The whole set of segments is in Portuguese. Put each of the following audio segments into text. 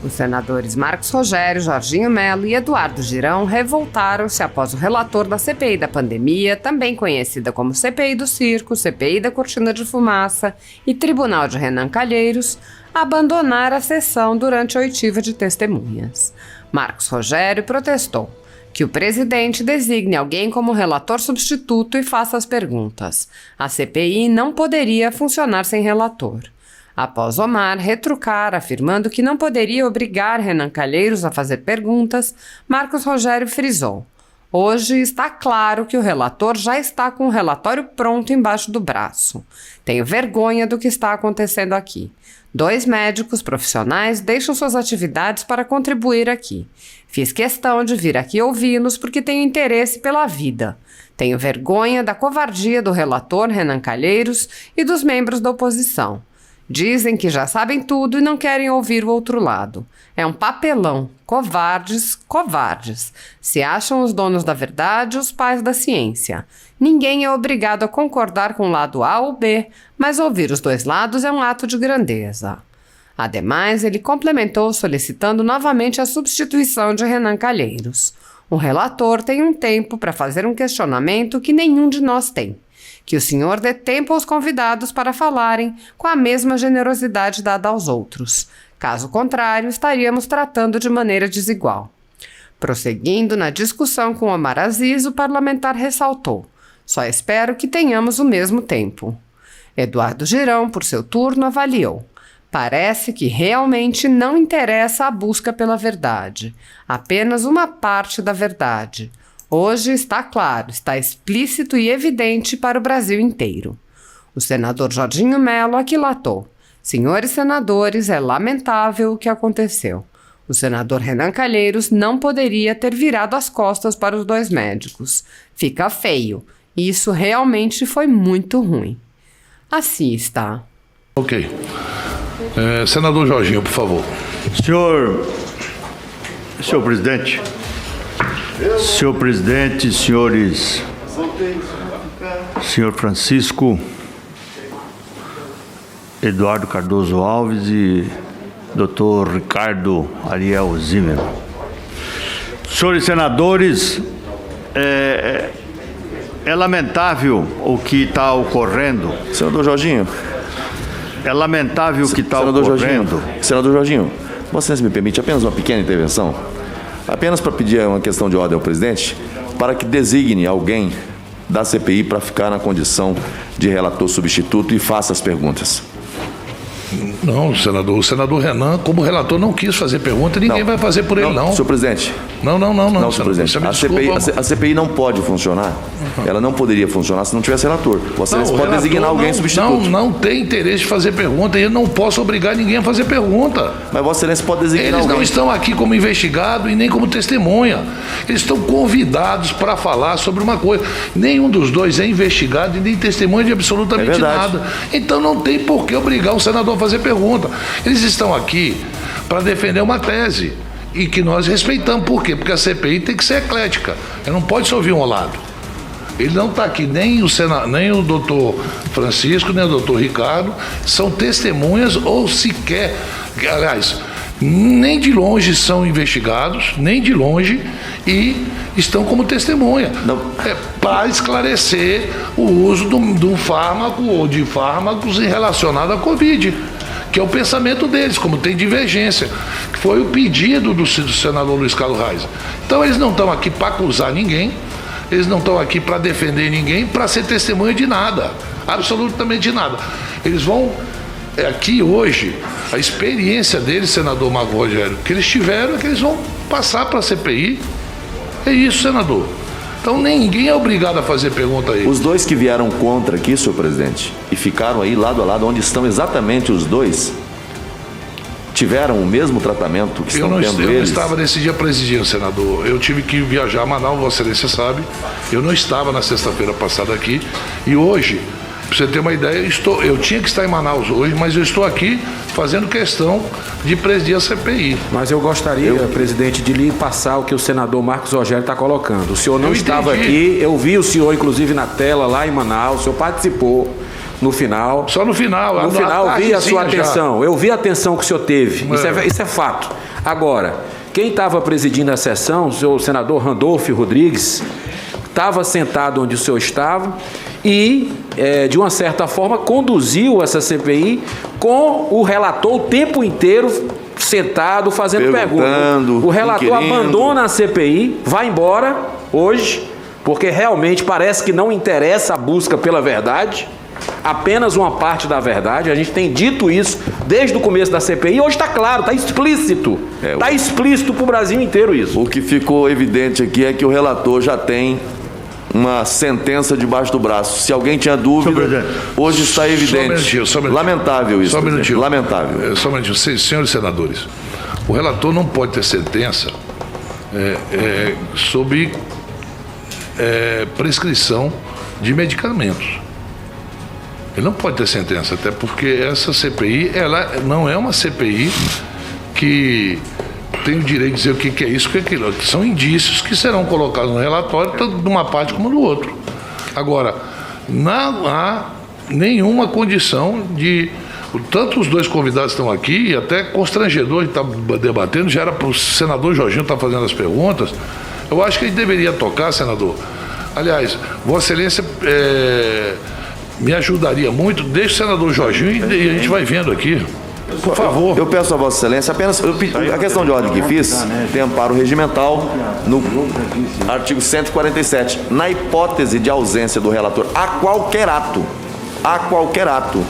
Os senadores Marcos Rogério, Jorginho Melo e Eduardo Girão revoltaram-se após o relator da CPI da pandemia, também conhecida como CPI do Circo, CPI da Cortina de Fumaça e Tribunal de Renan Calheiros, abandonar a sessão durante a oitiva de testemunhas. Marcos Rogério protestou que o presidente designe alguém como relator substituto e faça as perguntas. A CPI não poderia funcionar sem relator. Após Omar retrucar, afirmando que não poderia obrigar Renan Calheiros a fazer perguntas, Marcos Rogério frisou: hoje está claro que o relator já está com o relatório pronto embaixo do braço. Tenho vergonha do que está acontecendo aqui. 2 médicos profissionais deixam suas atividades para contribuir aqui. Fiz questão de vir aqui ouvi-los porque tenho interesse pela vida. Tenho vergonha da covardia do relator Renan Calheiros e dos membros da oposição. Dizem que já sabem tudo e não querem ouvir o outro lado. É um papelão. Covardes, covardes. Se acham os donos da verdade, os pais da ciência. Ninguém é obrigado a concordar com o lado A ou B, mas ouvir os 2 lados é um ato de grandeza. Ademais, ele complementou solicitando novamente a substituição de Renan Calheiros. O relator tem um tempo para fazer um questionamento que nenhum de nós tem. Que o senhor dê tempo aos convidados para falarem com a mesma generosidade dada aos outros. Caso contrário, estaríamos tratando de maneira desigual. Prosseguindo na discussão com Omar Aziz, o parlamentar ressaltou: só espero que tenhamos o mesmo tempo. Eduardo Girão, por seu turno, avaliou: parece que realmente não interessa a busca pela verdade, apenas uma parte da verdade. Hoje está claro, está explícito e evidente para o Brasil inteiro. O senador Jorginho Melo aquilatou: senhores senadores, é lamentável o que aconteceu. O senador Renan Calheiros não poderia ter virado as costas para os 2 médicos. Fica feio. Isso realmente foi muito ruim. Assim está. Ok. Senador Jorginho, por favor. Senhor presidente, senhores, senhor Francisco, Eduardo Cardoso Alves e Dr. Ricardo Ariel Zimmermann. Senhores senadores, é lamentável o que está ocorrendo. Senador Jorginho. É lamentável o que está ocorrendo. Senador Jorginho, Vossa Excelência me permite apenas uma pequena intervenção? Apenas para pedir uma questão de ordem ao presidente, para que designe alguém da CPI para ficar na condição de relator substituto e faça as perguntas. Não, o senador Renan, como relator, não quis fazer pergunta, ninguém vai fazer por ele, não. Senhor presidente. Não, senhor presidente. A CPI não pode funcionar. Ela não poderia funcionar se não tivesse relator. Você pode designar alguém substituto. Não tem interesse de fazer pergunta e eu não posso obrigar ninguém a fazer pergunta. Mas Vossa Excelência pode designar alguém. Eles não estão aqui como investigado e nem como testemunha. Eles estão convidados para falar sobre uma coisa. Nenhum dos 2 é investigado e nem testemunha de absolutamente nada. Então não tem por que obrigar o senador a fazer pergunta. Eles estão aqui para defender uma tese e que nós respeitamos. Por quê? Porque a CPI tem que ser eclética. Ela não pode só ouvir um lado. Ele não está aqui, nem o doutor Francisco, nem o doutor Ricardo, são testemunhas ou sequer, aliás, nem de longe são investigados, nem de longe, e estão como testemunha. Para esclarecer o uso do fármaco ou de fármacos relacionados à Covid, que é o pensamento deles, como tem divergência, que foi o pedido do senador Luiz Carlos Reis. Então eles não estão aqui para acusar ninguém, eles não estão aqui para defender ninguém, para ser testemunha de nada, absolutamente de nada. Eles vão, aqui hoje, a experiência deles, senador Marcos Rogério, que eles tiveram é que eles vão passar para a CPI. É isso, senador. Então ninguém é obrigado a fazer pergunta aí. Os 2 que vieram contra aqui, senhor presidente, e ficaram aí lado a lado, onde estão exatamente os 2, tiveram o mesmo tratamento que estão tendo eles? Eu não estava nesse dia presidindo, senador. Eu tive que viajar a Manaus, Vossa Excelência sabe. Eu não estava na sexta-feira passada aqui. E hoje, para você ter uma ideia, eu tinha que estar em Manaus hoje, mas eu estou aqui fazendo questão de presidir a CPI. Mas eu gostaria, presidente, de lhe passar o que o senador Marcos Rogério está colocando. O senhor não estava aqui, eu vi o senhor, inclusive, na tela lá em Manaus, o senhor participou. No final. Só no final. No final eu vi a sua atenção. Já. Eu vi a atenção que o senhor teve. Isso é fato. Agora, quem estava presidindo a sessão, o senhor senador Randolfo Rodrigues, estava sentado onde o senhor estava e, de uma certa forma, conduziu essa CPI com o relator o tempo inteiro sentado, fazendo perguntas. O relator abandona a CPI, vai embora hoje, porque realmente parece que não interessa a busca pela verdade, apenas uma parte da verdade. A gente tem dito isso desde o começo da CPI, hoje está claro, está explícito. Está explícito para o Brasil inteiro isso. O que ficou evidente aqui é que o relator já tem uma sentença debaixo do braço. Se alguém tinha dúvida, hoje está evidente. Lamentável isso. Só um minutinho. Lamentável. Só um minutinho. Senhores senadores, o relator não pode ter sentença sob prescrição de medicamentos. Ele não pode ter sentença, até porque essa CPI, ela não é uma CPI que tem o direito de dizer o que é isso, o que é aquilo. São indícios que serão colocados no relatório, tanto de uma parte como do outro. Agora, não há nenhuma condição de... Tanto os dois convidados estão aqui, e até constrangedor de estar debatendo, já era para o senador Jorginho estar fazendo as perguntas. Eu acho que ele deveria tocar, senador. Aliás, Vossa Excelência me ajudaria muito, deixa o senador Jorginho e a gente vai vendo aqui. Por favor. Eu peço a Vossa Excelência apenas... a questão de ordem que fiz tem amparo regimental no artigo 147. Na hipótese de ausência do relator a qualquer ato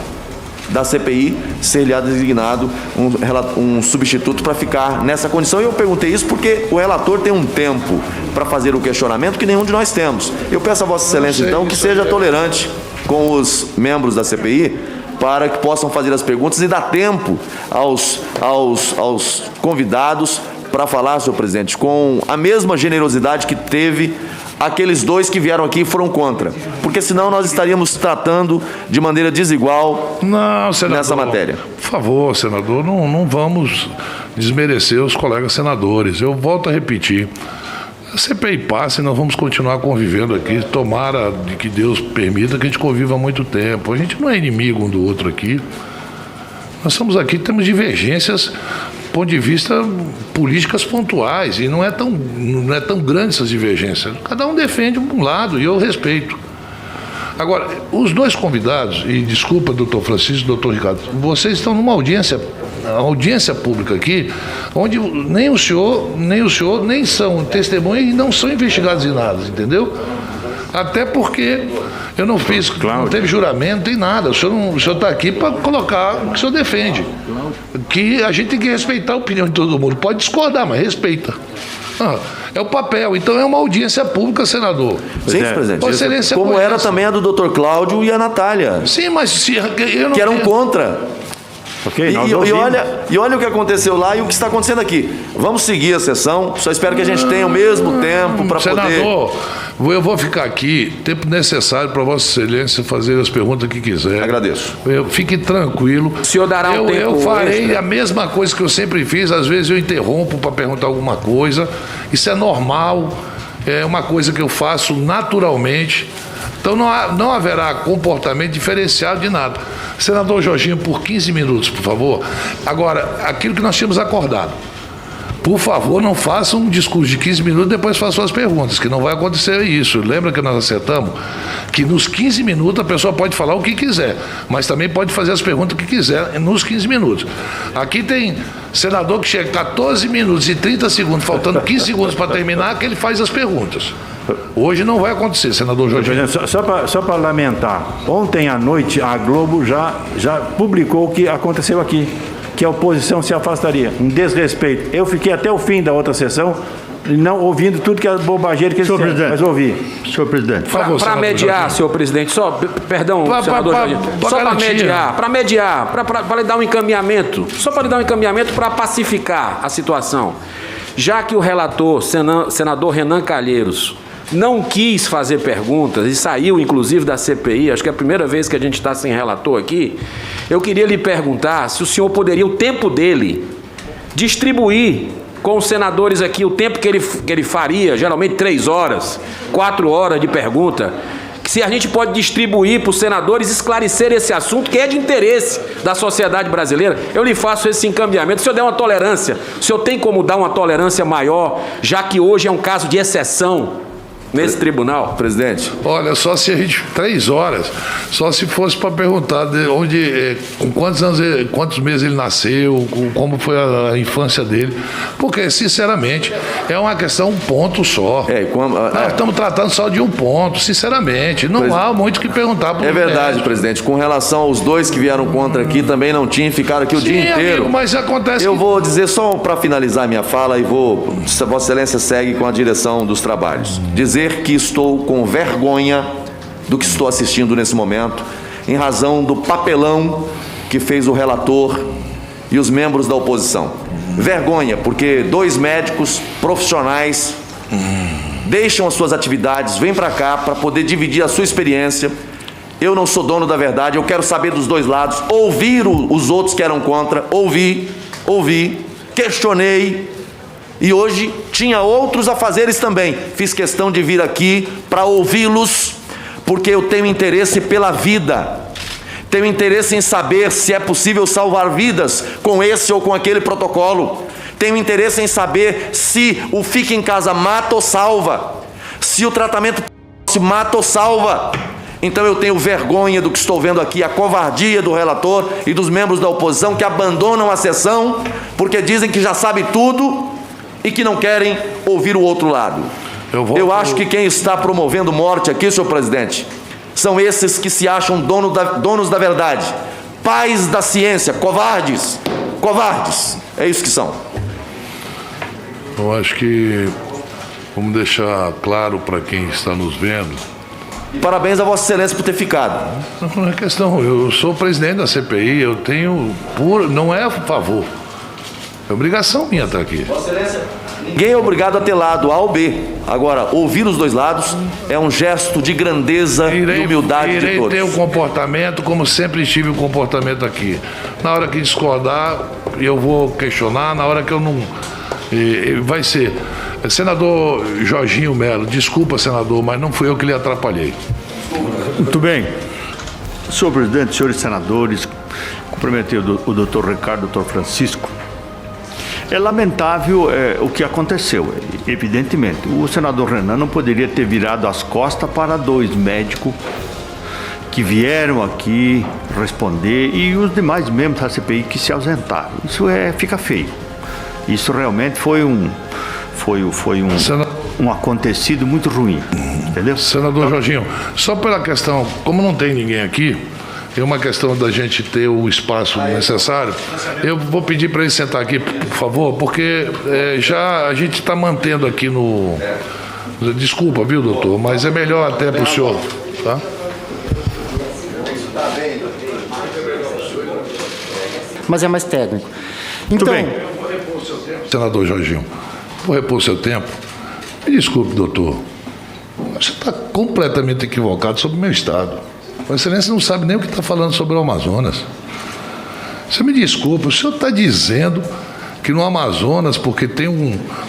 da CPI, ser-lhe designado um substituto para ficar nessa condição. E eu perguntei isso porque o relator tem um tempo para fazer o questionamento que nenhum de nós temos. Eu peço a Vossa Excelência, então, que seja tolerante com os membros da CPI para que possam fazer as perguntas e dar tempo aos convidados para falar, senhor presidente, com a mesma generosidade que teve aqueles dois que vieram aqui e foram contra. Porque senão nós estaríamos tratando de maneira desigual nessa matéria. Por favor, senador, não vamos desmerecer os colegas senadores. Eu volto a repetir. A CPI passa e nós vamos continuar convivendo aqui. Tomara de que Deus permita que a gente conviva há muito tempo. A gente não é inimigo um do outro aqui. Nós estamos aqui, temos divergências do ponto de vista políticas pontuais e não é tão grande essas divergências. Cada um defende um lado e eu respeito. Agora, os dois convidados, e desculpa, doutor Francisco e doutor Ricardo, vocês estão numa audiência pública aqui, onde nem o senhor, nem são testemunhas e não são investigados em nada, entendeu? Até porque eu não fiz, não teve juramento, não tem nada. O senhor está aqui para colocar o que o senhor defende. Que a gente tem que respeitar a opinião de todo mundo. Pode discordar, mas respeita. É o papel. Então é uma audiência pública, senador. Sim, presidente. Como era também a do doutor Cláudio e a Natália. Sim, mas eu não que eram contra. Okay, e olha o que aconteceu lá e o que está acontecendo aqui. Vamos seguir a sessão. Só espero que a gente tenha o mesmo tempo para poder... Senador, eu vou ficar aqui, tempo necessário para Vossa Excelência fazer as perguntas que quiser. Agradeço. Fique tranquilo. O senhor dará um tempo. Eu farei a mesma coisa que eu sempre fiz. Às vezes eu interrompo para perguntar alguma coisa. Isso é normal. É uma coisa que eu faço naturalmente. Então não haverá comportamento diferenciado de nada. Senador Jorginho, por 15 minutos, por favor. Agora, aquilo que nós tínhamos acordado. Por favor, não faça um discurso de 15 minutos e depois faça suas perguntas, que não vai acontecer isso. Lembra que nós acertamos? Que nos 15 minutos a pessoa pode falar o que quiser, mas também pode fazer as perguntas que quiser nos 15 minutos. Aqui tem senador que chega 14 minutos e 30 segundos, faltando 15 segundos para terminar, que ele faz as perguntas. Hoje não vai acontecer, senador Jorginho. Só para lamentar, ontem à noite a Globo já publicou o que aconteceu aqui, que a oposição se afastaria. Um desrespeito. Eu fiquei até o fim da outra sessão, não ouvindo tudo que é bobageira que eles disseram, mas ouvi. Senhor presidente. Para mediar, Jorginho. Senhor presidente, senador Jorginho, só para mediar, para lhe dar um encaminhamento, só para lhe dar um encaminhamento para pacificar a situação. Já que o relator, senador Renan Calheiros, não quis fazer perguntas e saiu, inclusive, da CPI, acho que é a primeira vez que a gente está sem relator aqui, eu queria lhe perguntar se o senhor poderia, o tempo dele, distribuir com os senadores aqui o tempo que ele faria, geralmente 3 horas, 4 horas de pergunta, se a gente pode distribuir para os senadores esclarecer esse assunto que é de interesse da sociedade brasileira. Eu lhe faço esse encaminhamento. Se eu der uma tolerância, o senhor tem como dar uma tolerância maior, já que hoje é um caso de exceção nesse tribunal? Presidente. Olha, só se a gente... 3 horas. Só se fosse para perguntar com quantos anos, quantos meses ele nasceu, como foi a infância dele. Porque, sinceramente, é uma questão, um ponto só. Nós estamos tratando só de um ponto, sinceramente. Não há muito o que perguntar para o verdade, presidente. Com relação aos 2 que vieram contra aqui, também não tinha, ficaram aqui o dia inteiro. Amigo, mas acontece Eu vou dizer só para finalizar minha fala e Vossa Excelência segue com a direção dos trabalhos. Dizer que estou com vergonha do que estou assistindo nesse momento, em razão do papelão que fez o relator e os membros da oposição. Vergonha, porque 2 médicos profissionais deixam as suas atividades, vêm para cá para poder dividir a sua experiência. Eu não sou dono da verdade, eu quero saber dos 2 lados, ouvir os outros que eram contra, ouvi, questionei. E hoje tinha outros afazeres também. Fiz questão de vir aqui para ouvi-los, porque eu tenho interesse pela vida. Tenho interesse em saber se é possível salvar vidas com esse ou com aquele protocolo. Tenho interesse em saber se o fica em casa mata ou salva. Se o tratamento se mata ou salva. Então eu tenho vergonha do que estou vendo aqui, a covardia do relator e dos membros da oposição que abandonam a sessão porque dizem que já sabe tudo e que não querem ouvir o outro lado. Eu acho que quem está promovendo morte aqui, senhor presidente, são esses que se acham donos da verdade, pais da ciência, covardes, é isso que são. Eu acho que vamos deixar claro para quem está nos vendo. Parabéns a Vossa Excelência por ter ficado. Não é questão, eu sou presidente da CPI, eu tenho não é a favor. É obrigação minha estar aqui. Vossa Excelência, ninguém é obrigado a ter lado A ou B. Agora, ouvir os 2 lados é um gesto de grandeza e humildade de todos. Irei ter o comportamento como sempre tive o comportamento aqui. Na hora que discordar, eu vou questionar. Na hora que eu não... vai ser... Senador Jorginho Melo, desculpa, senador, mas não fui eu que lhe atrapalhei. Muito bem. Senhor presidente, senhores senadores, cumprimentei o doutor Ricardo, o doutor Francisco. É lamentável o que aconteceu, evidentemente. O senador Renan não poderia ter virado as costas para 2 médicos que vieram aqui responder e os demais membros da CPI que se ausentaram. Isso fica feio. Isso realmente foi um acontecido muito ruim, entendeu? Senador Jorginho, só pela questão, como não tem ninguém aqui, é uma questão da gente ter o espaço necessário. Eu vou pedir para ele sentar aqui, por favor, porque já a gente está mantendo aqui no... Desculpa, viu, doutor, mas é melhor até para o senhor, tá? Mas é mais técnico. Muito bem. Senador Jorginho, vou repor seu tempo. Me desculpe, doutor. Você está completamente equivocado sobre o meu estado. Vossa Excelência não sabe nem o que está falando sobre o Amazonas. Você me desculpe, o senhor está dizendo que no Amazonas, porque tem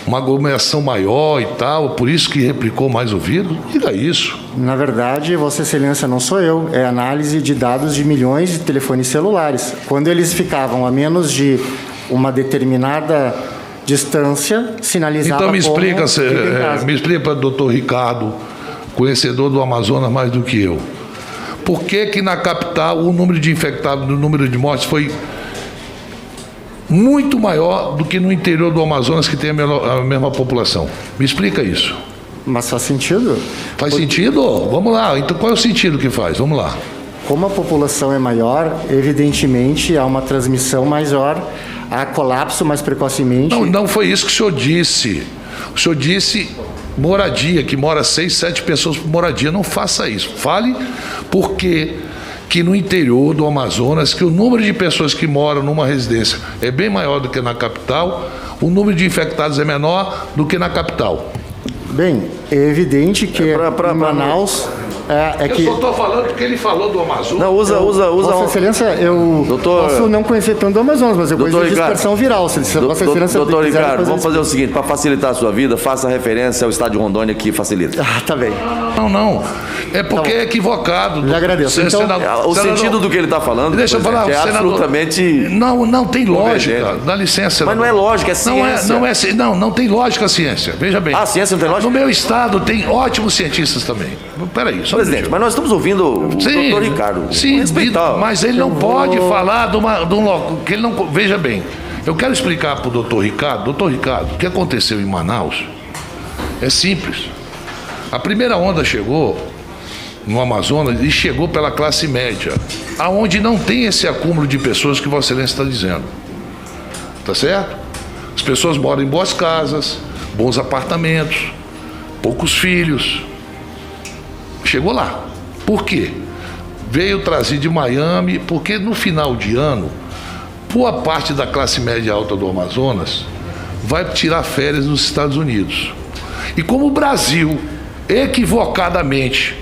uma aglomeração maior e tal, por isso que replicou mais o vírus? Diga isso. Na verdade, Vossa Excelência, não sou eu. É análise de dados de milhões de telefones celulares. Quando eles ficavam a menos de uma determinada distância, sinalizava. Então me explica para o doutor Ricardo, conhecedor do Amazonas mais do que eu. Por que na capital o número de infectados, o número de mortes foi muito maior do que no interior do Amazonas, que tem a mesma população? Me explica isso. Mas faz sentido? Faz sentido? Vamos lá. Então qual é o sentido que faz? Vamos lá. Como a população é maior, evidentemente há uma transmissão maior, há colapso mais precocemente. Não foi isso que o senhor disse. O senhor disse moradia, que mora 6, 7 pessoas por moradia. Não faça isso. Fale porque que no interior do Amazonas, que o número de pessoas que moram numa residência é bem maior do que na capital, o número de infectados é menor do que na capital. Bem, é evidente que em Manaus... que... Eu só estou falando que ele falou do Amazonas. Não, usa. Vossa Excelência, eu posso não conhecer tanto do Amazonas, mas eu conheço a dispersão viral. Se Vossa Excelência doutor Ricardo, vamos fazer isso. o seguinte, para facilitar a sua vida, faça referência ao Estádio Rondônia, que facilita. Tá bem. Não. É porque é equivocado. Já agradeço. Então, o sentido do que ele está falando, deixa eu falar, é senador, absolutamente... Não tem lógica. Dá licença. Mas não é lógica, é ciência. Não tem lógica a ciência. Veja bem. A ciência não tem lógica? No meu estado tem ótimos cientistas também. Peraí, só Presidente, mas nós estamos ouvindo o doutor Ricardo. Sim, mas ele não pode falar de um local que ele não... Veja bem, eu quero explicar para o doutor Ricardo. Doutor Ricardo, o que aconteceu em Manaus é simples. A primeira onda chegou no Amazonas e chegou pela classe média, aonde não tem esse acúmulo de pessoas que Vossa Excelência está dizendo. Tá certo? As pessoas moram em boas casas, bons apartamentos, poucos filhos. Chegou lá. Por quê? Veio trazer de Miami, porque no final de ano, boa parte da classe média alta do Amazonas vai tirar férias nos Estados Unidos. E como o Brasil, equivocadamente,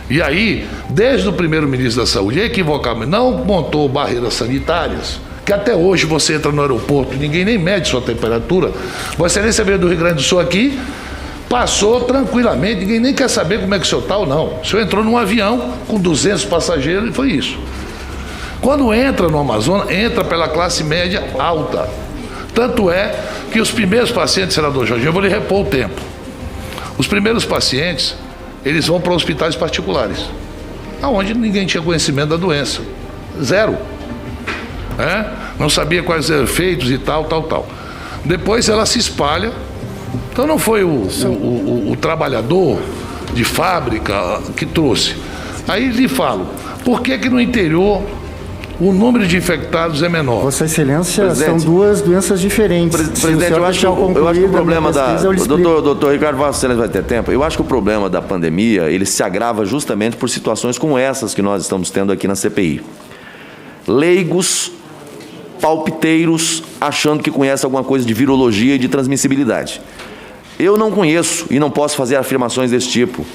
e aí, desde o primeiro-ministro da Saúde, equivocadamente, não montou barreiras sanitárias, que até hoje você entra no aeroporto e ninguém nem mede sua temperatura. Vossa Excelência veio do Rio Grande do Sul aqui, passou tranquilamente, ninguém nem quer saber como é que o senhor está ou não. O senhor entrou num avião com 200 passageiros e foi isso. Quando entra no Amazonas, entra pela classe média alta. Tanto é que os primeiros pacientes, senador Jorginho, eu vou lhe repor o tempo. Os primeiros pacientes, eles vão para hospitais particulares, aonde ninguém tinha conhecimento da doença. Zero. Não sabia quais eram efeitos e tal. Depois ela se espalha. Então não foi o trabalhador de fábrica que trouxe. Aí lhe falo, por que no interior o número de infectados é menor? Vossa Excelência, são duas doenças diferentes. Presidente, eu acho que o problema doutor Ricardo, Vossa Excelência vai ter tempo. Eu acho que o problema da pandemia, ele se agrava justamente por situações como essas que nós estamos tendo aqui na CPI. Leigos, palpiteiros, achando que conhece alguma coisa de virologia e de transmissibilidade. Eu não conheço e não posso fazer afirmações desse tipo.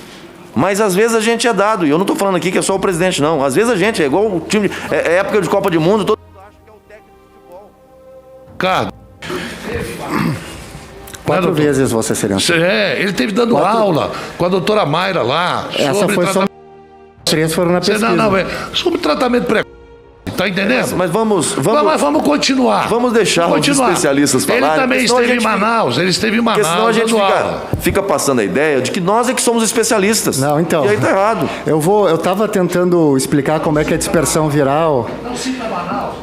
Mas às vezes a gente é dado, e eu não estou falando aqui que é só o presidente, não. Às vezes a gente é igual o time, é época de Copa do Mundo, todo mundo acha que é o técnico de futebol. Cara, 4 vezes, Vossa Excelência. Ele teve dando aula com a doutora Mayra lá. Essa foi só 3 foram na pesquisa. Sobre tratamento precoce. Tá entendendo? Mas vamos continuar. Vamos deixar os especialistas falarem. Ele também esteve em Manaus. Porque senão a gente fica passando a ideia de que nós é que somos especialistas. Não, então. E aí tá errado. Eu estava tentando explicar como é que é a dispersão viral. Não cita Manaus.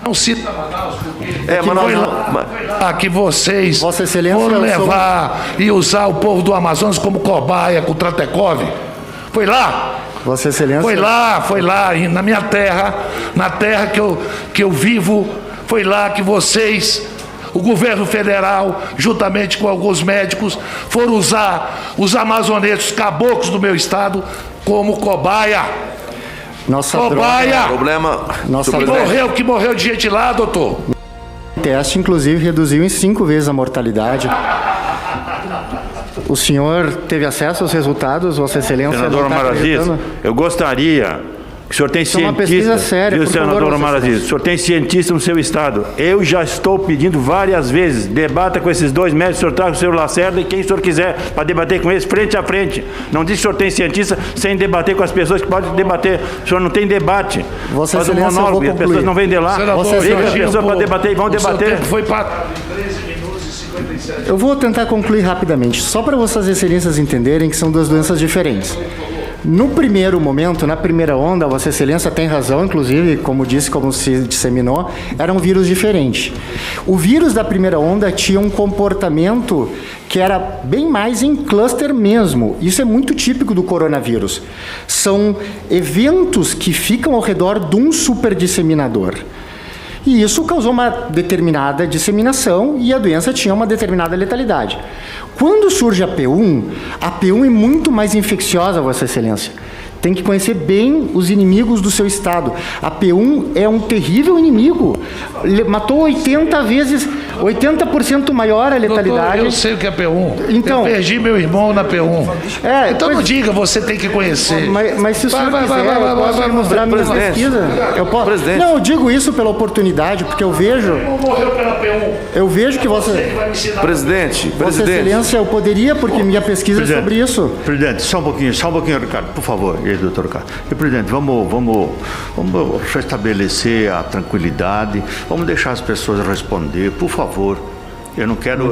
Não cita Manaus, porque Manaus que vocês Vossa Excelência, foram levar e usar o povo do Amazonas como cobaia com o Tratekov. Foi lá. Vossa Excelência... Foi lá, na minha terra, na terra que eu vivo, foi lá que vocês, o governo federal, juntamente com alguns médicos, foram usar os amazoneses, caboclos do meu estado, como cobaia. Cobaia! Que morreu de gente lá, doutor. O teste, inclusive, reduziu em 5 vezes a mortalidade. O senhor teve acesso aos resultados, Vossa Excelência? Senador Omar Aziz, eu gostaria que o senhor tem cientista... É uma pesquisa séria, viu, senador Omar Aziz? O senhor tem cientista no seu estado. Eu já estou pedindo várias vezes, debata com esses 2 médicos, o senhor traz o senhor Lacerda e quem o senhor quiser para debater com eles frente a frente. Não diz que o senhor tem cientista sem debater com as pessoas que podem debater. O senhor não tem debate. Vossa Excelência, eu vou concluir. As pessoas não vêm de lá. Liga as pessoas para debater e vão debater. Foi para 13 minutos e 57. Eu vou tentar concluir rapidamente, só para Vossas Excelências entenderem que são 2 doenças diferentes. No primeiro momento, na primeira onda, Vossa Excelência tem razão, inclusive, como disse, como se disseminou, era um vírus diferente. O vírus da primeira onda tinha um comportamento que era bem mais em cluster mesmo. Isso é muito típico do coronavírus. São eventos que ficam ao redor de um superdisseminador. E isso causou uma determinada disseminação e a doença tinha uma determinada letalidade. Quando surge a P1 é muito mais infecciosa, Vossa Excelência. Tem que conhecer bem os inimigos do seu estado. A P1 é um terrível inimigo. Matou 80 vezes 80% maior a letalidade. Doutor, eu sei o que é P1. Então, eu perdi meu irmão na P1. Então não diga, você tem que conhecer. Mas se o senhor quiser, eu posso mostrar minha pesquisa. Presidente. Não, eu digo isso pela oportunidade, porque eu vejo... Não morreu pela P1. Eu vejo que você... Presidente, Vossa Excelência, eu poderia, porque minha pesquisa é sobre isso. Presidente, só um pouquinho, Ricardo, por favor, doutor Ricardo. E, presidente, vamos restabelecer a tranquilidade, vamos deixar as pessoas responder, por favor. Eu não quero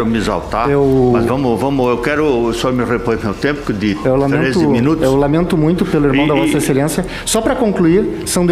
me exaltar, mas eu quero, o senhor me repõe meu tempo de 13 minutos. Eu lamento muito pelo irmão da Vossa Excelência. Só para concluir, são